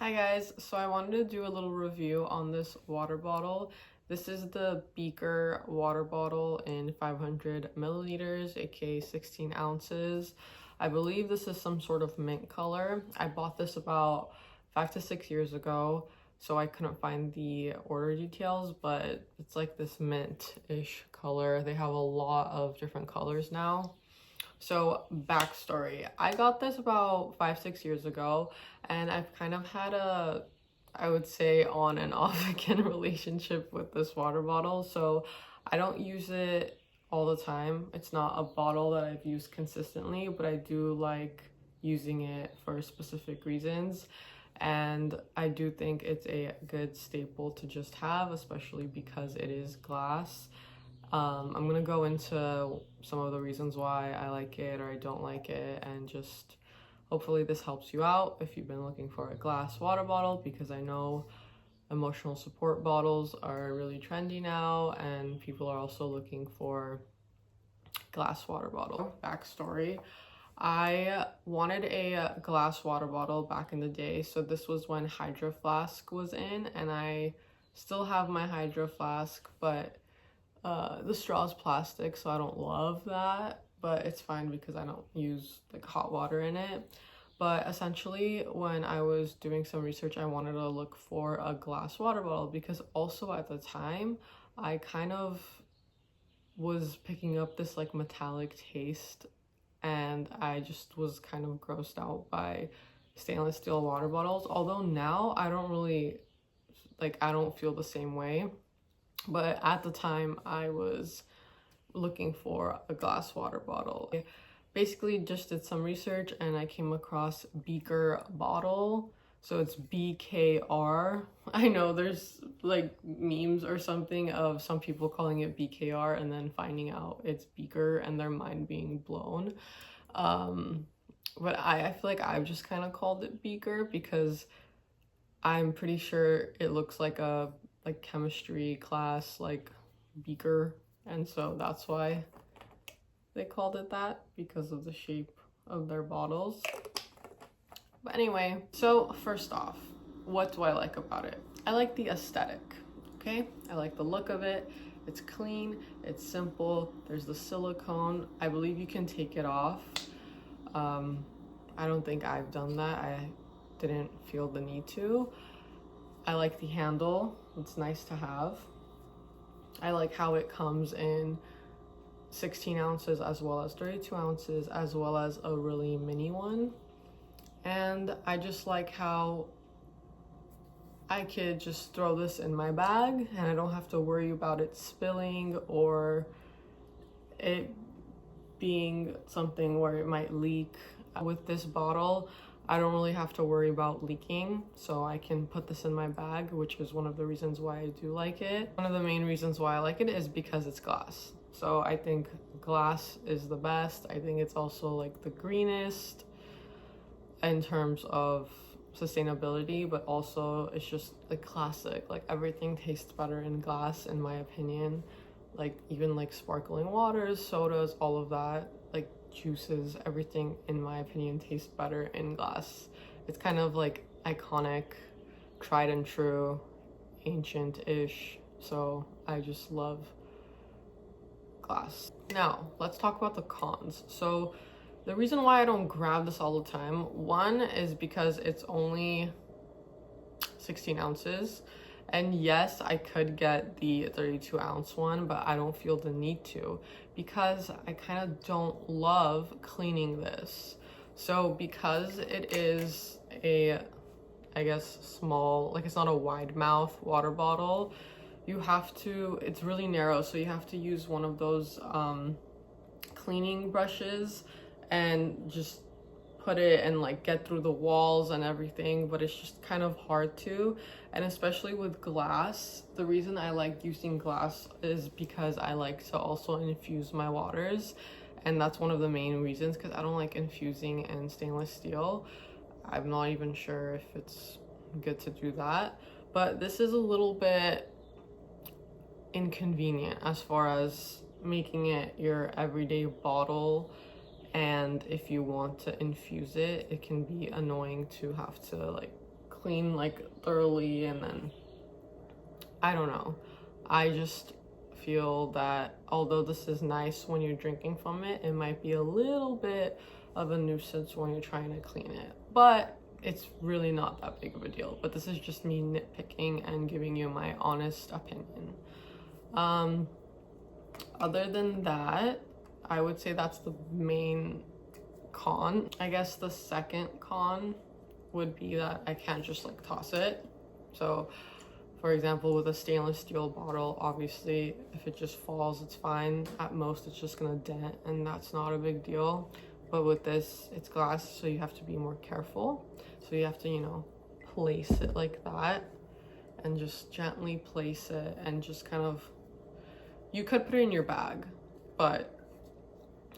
Hi guys, so I wanted to do a little review on this water bottle. This is the Beaker water bottle in 500 milliliters, aka 16 ounces. I believe this is some sort of mint color. I bought this about 5 to 6 years ago, so I couldn't find the order details, but it's like this mint-ish color. They have a lot of different colors now. So, backstory. I got this about 5, 6 years ago, and I've kind of had a, I would say, on and off again relationship with this water bottle. So, I don't use it all the time. It's not a bottle that I've used consistently, but I do like using it for specific reasons. And I do think it's a good staple to just have, especially because it is glass. I'm gonna go into some of the reasons why I like it or I don't like it, and just hopefully this helps you out if you've been looking for a glass water bottle, because I know emotional support bottles are really trendy now and people are also looking for glass water bottle. Backstory. I wanted a glass water bottle back in the day, so this was when Hydro Flask was in, and I still have my Hydro Flask, but the straw is plastic, so I don't love that, but it's fine because I don't use like hot water in it. But essentially, when I was doing some research, I wanted to look for a glass water bottle because also at the time, I kind of was picking up this like metallic taste, and I just was kind of grossed out by stainless steel water bottles. Although now I don't really I don't feel the same way. But at the time, I was looking for a glass water bottle. I basically just did some research and I came across Beaker bottle. So it's BKR. I know there's like memes or something of some people calling it BKR and then finding out it's Beaker and their mind being blown. But I feel like I've just kind of called it Beaker because I'm pretty sure it looks like a chemistry class beaker, and so that's why they called it that, because of the shape of their bottles. But anyway, so first off, what do I like about it? I like the aesthetic. Okay, I like the look of it. It's clean, it's simple, there's the silicone. I believe you can take it off. I don't think I've done that. I didn't feel the need to. I like the handle, it's nice to have. I like how it comes in 16 ounces as well as 32 ounces, as well as a really mini one. And I just like how I could just throw this in my bag and I don't have to worry about it spilling or it being something where it might leak. With this bottle, I don't really have to worry about leaking, so I can put this in my bag, which is one of the reasons why I do like it. One of the main reasons why I like it is because it's glass. So I think glass is the best. I think it's also like the greenest in terms of sustainability, but also it's just like classic. Like everything tastes better in glass, in my opinion. Like even like sparkling waters, sodas, all of that, like juices, everything in my opinion tastes better in glass. It's kind of like iconic, tried and true, ancient-ish, so I just love glass. Now let's talk about the cons. So the reason why I don't grab this all the time, one is because it's only 16 ounces. And yes, I could get the 32 ounce one, but I don't feel the need to because I kind of don't love cleaning this. So because it is a, I guess, small, like it's not a wide mouth water bottle, you have to, it's really narrow. So you have to use one of those cleaning brushes and just put it and like get through the walls and everything, but it's just kind of hard to. And especially with glass, the reason I like using glass is because I like to also infuse my waters, and that's one of the main reasons, because I don't like infusing in stainless steel. I'm not even sure if it's good to do that, but this is a little bit inconvenient as far as making it your everyday bottle. And if you want to infuse it, it can be annoying to have to like clean like thoroughly, and then I don't know. I just feel that although this is nice when you're drinking from it, it might be a little bit of a nuisance when you're trying to clean it. But it's really not that big of a deal. But this is just me nitpicking and giving you my honest opinion. Other than that, I would say that's the main con. I guess the second con would be that I can't just like toss it. So for example, with a stainless steel bottle, obviously if it just falls, it's fine. At most it's just gonna dent, and that's not a big deal. But with this, it's glass, so you have to be more careful. So you have to, you know, place it like that and just gently place it, and just kind of, you could put it in your bag, but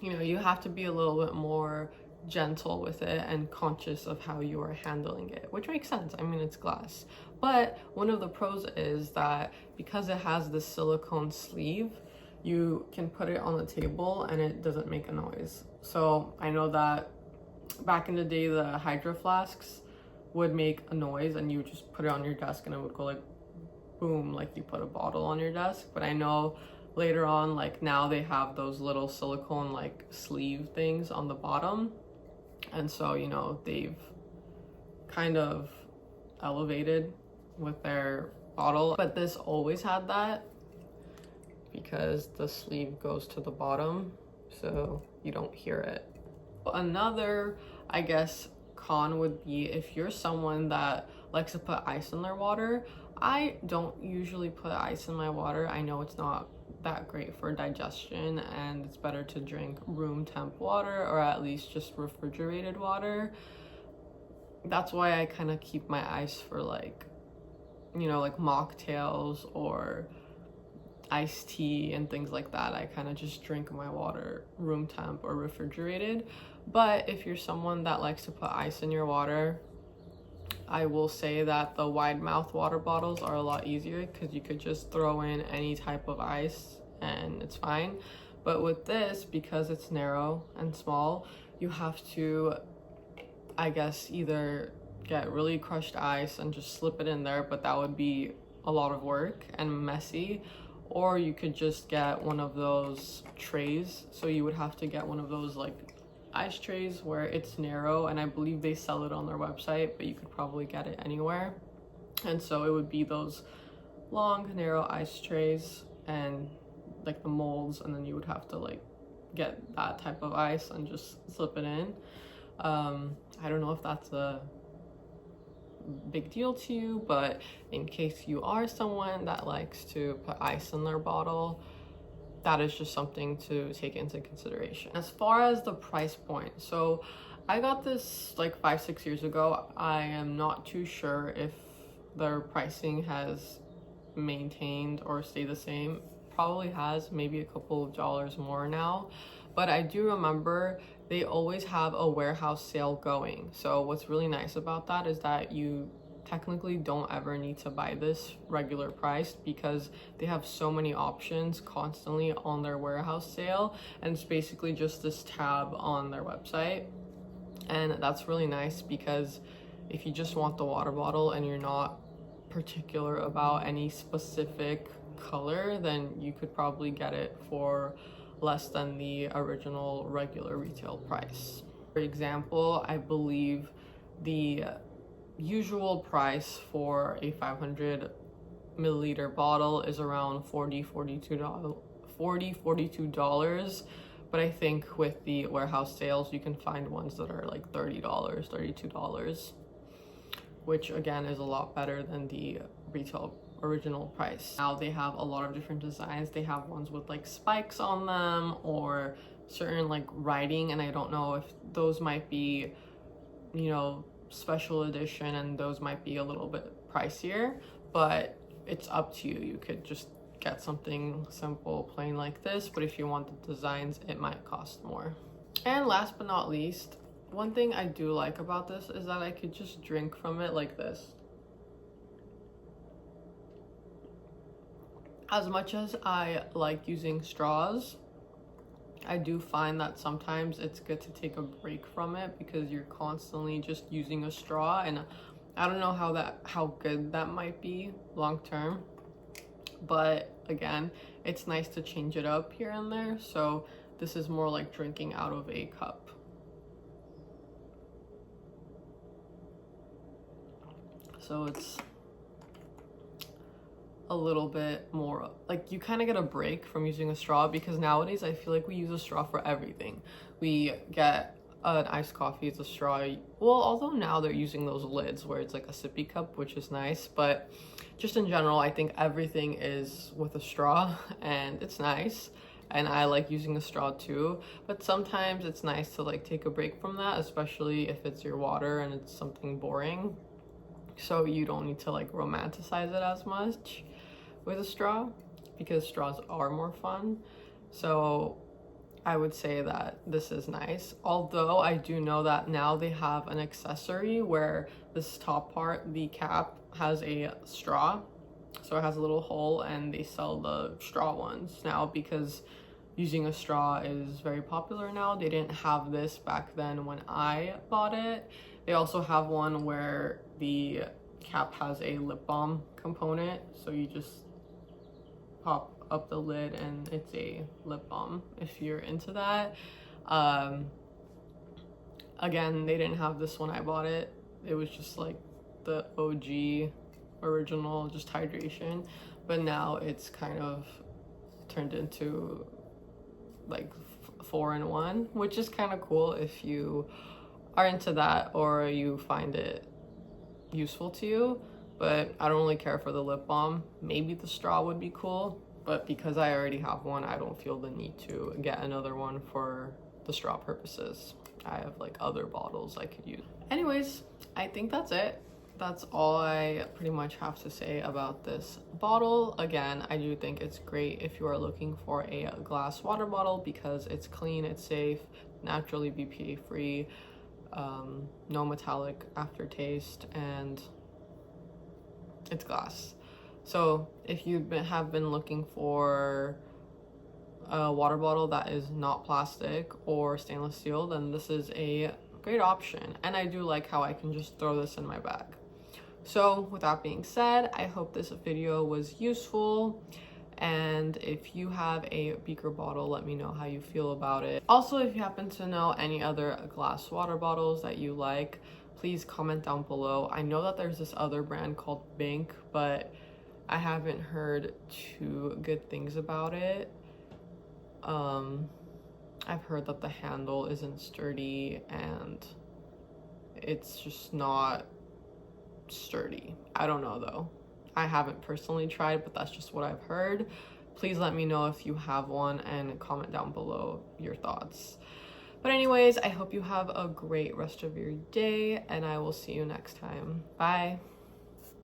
you know, you have to be a little bit more gentle with it and conscious of how you are handling it, which makes sense. I mean, it's glass. But one of the pros is that because it has this silicone sleeve, you can put it on the table and it doesn't make a noise. So I know that back in the day, the hydro flasks would make a noise, and you would just put it on your desk and it would go like boom, like you put a bottle on your desk. But I know later on, like now, they have those little silicone like sleeve things on the bottom, and so, you know, they've kind of elevated with their bottle. But this always had that because the sleeve goes to the bottom, so you don't hear it. Another, I guess, con would be if you're someone that likes to put ice in their water. I don't usually put ice in my water. I know it's not that great for digestion, and it's better to drink room temp water, or at least just refrigerated water. That's why I kind of keep my ice for like, you know, like mocktails or iced tea and things like that. I kind of just drink my water room temp or refrigerated. But if you're someone that likes to put ice in your water, I will say that the wide mouth water bottles are a lot easier because you could just throw in any type of ice and it's fine. But with this, because it's narrow and small, you have to, I guess, either get really crushed ice and just slip it in there, but that would be a lot of work and messy. Or you could just get one of those trays. So you would have to get one of those like ice trays where it's narrow, and I believe they sell it on their website, but you could probably get it anywhere. And so it would be those long narrow ice trays and like the molds, and then you would have to like get that type of ice and just slip it in. I don't know if that's a big deal to you, but in case you are someone that likes to put ice in their bottle, that is just something to take into consideration. As far as the price point, so I got this like 5-6 years ago. I am not too sure if their pricing has maintained or stayed the same. Probably has, maybe a couple of dollars more now, but I do remember they always have a warehouse sale going. So what's really nice about that is that you technically don't ever need to buy this regular price, because they have so many options constantly on their warehouse sale, and it's basically just this tab on their website. And that's really nice, because if you just want the water bottle and you're not particular about any specific color, then you could probably get it for less than the original regular retail price. For example, I believe the usual price for a 500 milliliter bottle is around $42, but I think with the warehouse sales you can find ones that are like $30, $32, which again is a lot better than the retail original price. Now they have a lot of different designs. They have ones with like spikes on them or certain like writing, and I don't know if those might be, you know, special edition, and those might be a little bit pricier, but it's up to you. You could just get something simple, plain like this, but if you want the designs, it might cost more. And last but not least, one thing I do like about this is that I could just drink from it like this. As much as I like using straws, I do find that sometimes it's good to take a break from it, because you're constantly just using a straw, and I don't know how good that might be long term, but again, it's nice to change it up here and there. So this is more like drinking out of a cup. So it's a little bit more like you kind of get a break from using a straw, because nowadays I feel like we use a straw for everything. We get an iced coffee, it's a straw. Well, although now they're using those lids where it's like a sippy cup, which is nice, but just in general, I think everything is with a straw and it's nice. And I like using a straw too, but sometimes it's nice to like take a break from that, especially if it's your water and it's something boring. So you don't need to like romanticize it as much with a straw, because straws are more fun. So I would say that this is nice. Although I do know that now they have an accessory where this top part, the cap, has a straw. So it has a little hole, and they sell the straw ones now because using a straw is very popular now. They didn't have this back then when I bought it. They also have one where the cap has a lip balm component. So you just pop up the lid and it's a lip balm if you're into that. Again, they didn't have this when I bought it. It was just like the OG original, just hydration, but now it's kind of turned into like 4-in-1, which is kind of cool if you are into that or you find it useful to you. But I don't really care for the lip balm. Maybe the straw would be cool, but because I already have one, I don't feel the need to get another one for the straw purposes. I have like other bottles I could use. Anyways, I think that's it. That's all I pretty much have to say about this bottle. Again, I do think it's great if you are looking for a glass water bottle because it's clean, it's safe, naturally BPA free, no metallic aftertaste, and it's glass. So if you have been looking for a water bottle that is not plastic or stainless steel, then this is a great option. And I do like how I can just throw this in my bag. So with that being said, I hope this video was useful. And if you have a beaker bottle, let me know how you feel about it. Also, if you happen to know any other glass water bottles that you like, please comment down below. I know that there's this other brand called Bink, but I haven't heard too good things about it. I've heard that the handle isn't sturdy and it's just not sturdy. I don't know though. I haven't personally tried, but that's just what I've heard. Please let me know if you have one and comment down below your thoughts. But anyways, I hope you have a great rest of your day and I will see you next time. Bye.